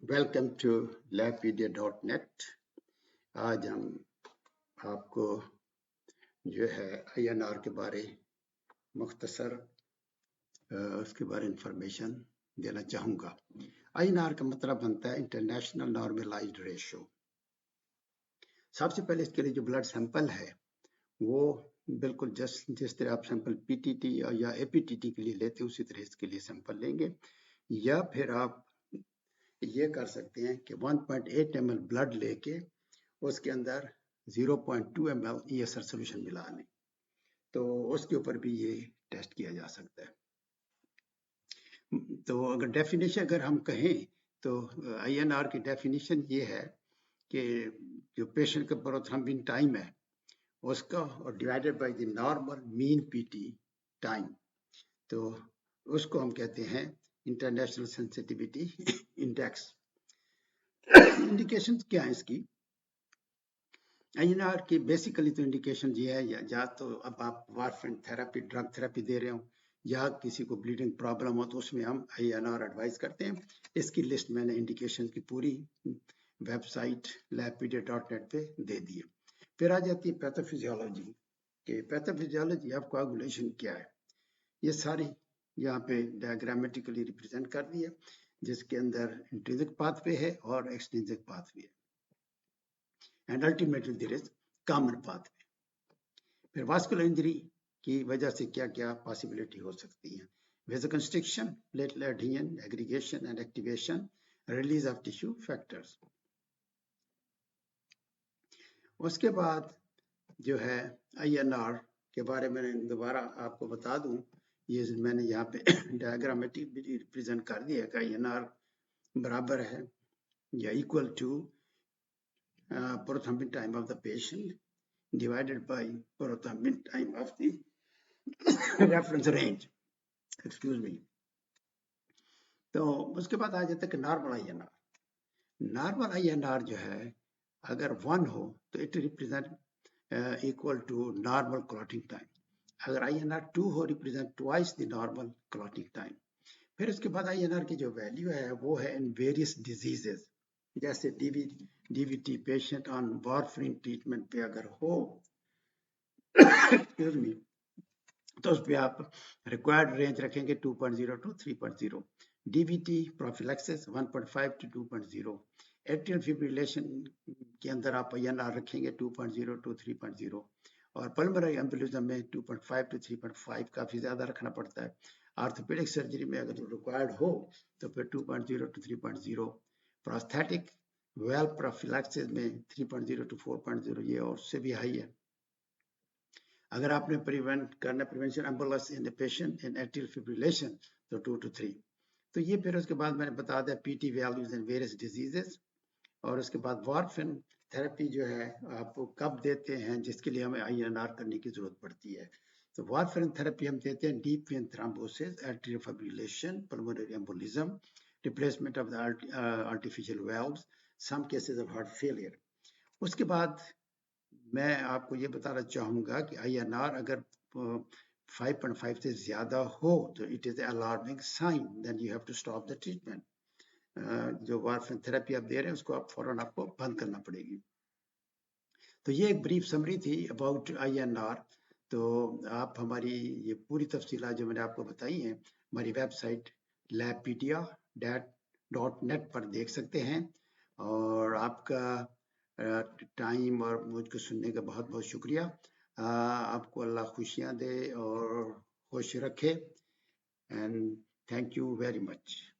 Welcome to labpedia.net। आज हम आपको जो है INR के बारे मुख्तसर उसके बारे इंफॉर्मेशन देना चाहूँगा। INR का मतलब बनता है इंटरनेशनल नॉर्मलाइज्ड रेशो। सबसे पहले इसके लिए जो ब्लड सैंपल है वो बिल्कुल जिस तरह आप सैंपल PTT या APTT के लिए लेते हैं उसी तरह इसके लिए सैंपल लेंगे, या फिर आप ये कर सकते हैं कि 1.8 ml ब्लड लेके उसके अंदर 0.2 ml ESR सोल्यूशन मिला लें, तो उसके ऊपर भी ये टेस्ट किया जा सकता है। तो अगर डेफिनेशन अगर हम कहें तो INR की डेफिनेशन ये है कि जो पेशेंट का प्रोथ्रम्बिन टाइम है उसका और divided by the normal mean PT time, तो उसको हम कहते हैं इंटरनेशनल सेंसिटिविटी इंडेक्स। इंडिकेशन क्या है इसकी? INR की बेसिकली तो इंडिकेशन ये है, या तो अब आप वारफेन थेरेपी ड्रग थेरेपी दे रहे हो या किसी को ब्लीडिंग प्रॉब्लम हो तो उसमें हम INR एडवाइस करते हैं। इसकी लिस्ट मैंने इंडिकेशन की पूरी वेबसाइट labpedia.net पे दे दी है। फिर आ जाती है पैथोफिजियोलॉजी के पैथोफिजियोलॉजी ऑफ कोआगुलेशन क्या है, ये सारी यहाँ पे डायग्रामेटिकली रिप्रेजेंट कर दी है, जिसके अंदर इंट्रिंसिक पाथवे है और एक्सट्रिंसिक पाथवे है, and ultimately there is common pathway. फिर वास्कुलर इंजरी की वजह से क्या क्या पॉसिबिलिटी हो सकती है, vasoconstriction, platelet adhesion, aggregation and activation, release of tissue factors. उसके बाद जो है INR के बारे में दोबारा आपको बता दूं, ये मैंने यहाँ पे डायग्रामेटिक भी रिप्रेजेंट कर दिया कि INR बराबर है या equal to prothrombin time of the patient divided by prothrombin time of the reference range, excuse me. तो उसके बाद आ जाता है कि नॉर्मल INR। नॉर्मल INR जो है अगर 1 हो तो it represent equal to normal clotting time. अगर INR 2 हो represent twice the normal clotting time. फिर उसके बाद INR की जो वैल्यू है वो है इन वेरियस डिजीजेस, जैसे DVT patient on warfarin treatment पे अगर हो एक्सक्यूज मी तो उस पर आप रिक्वायर्ड रेंज रखेंगे 2.0 to 3.0, DVT prophylaxis 1.5 to 2.0, atrial fibrillation के अंदर आप INR रखेंगे 2.0 to 3.0, और पल्मोनरी एम्बोलिज्म में 2.5 to 3.5 काफी ज्यादा रखना पड़ता है। आर्थोपेडिक सर्जरी में अगर रिक्वायर्ड हो तो फिर 2.0 to 3.0, प्रोस्थेटिक वेल प्रोफिलैक्सिस में 3.0 to 4.0, ये और से भी हाई है। अगर आपने prevention ambulance in patient in atrial fibrillation तो 2 to 3। तो ये फिर उसके बाद मैंने बता दिया PT values in various diseases, और उसके बाद वारफेरिन थेरेपी जो है आप कब देते हैं जिसके लिए हमें INR करने की जरूरत पड़ती है। तो वारफेरिन थेरेपी हम देते हैं deep vein thrombosis, atrial fibrillation, pulmonary embolism, replacement of the artificial valves, some cases of heart failure. उसके बाद मैं आपको ये बताना चाहूँगा कि INR अगर 5.5 से ज़्यादा हो तो it is alarming sign, then you have to stop the treatment. जो वारफेरिन थेरेपी आप दे रहे हैं उसको आप फौरन आपको बंद करना पड़ेगी। तो ये एक ब्रीफ समरी थी अबाउट INR। तो आप हमारी ये पूरी तफसीलात जो मैंने आपको बताई हैं हमारी वेबसाइट labpedia.net पर देख सकते हैं। और आपका टाइम और मुझको सुनने का बहुत बहुत शुक्रिया। आपको अल्लाह खुशियाँ दे और खुश रखे, and thank you very much.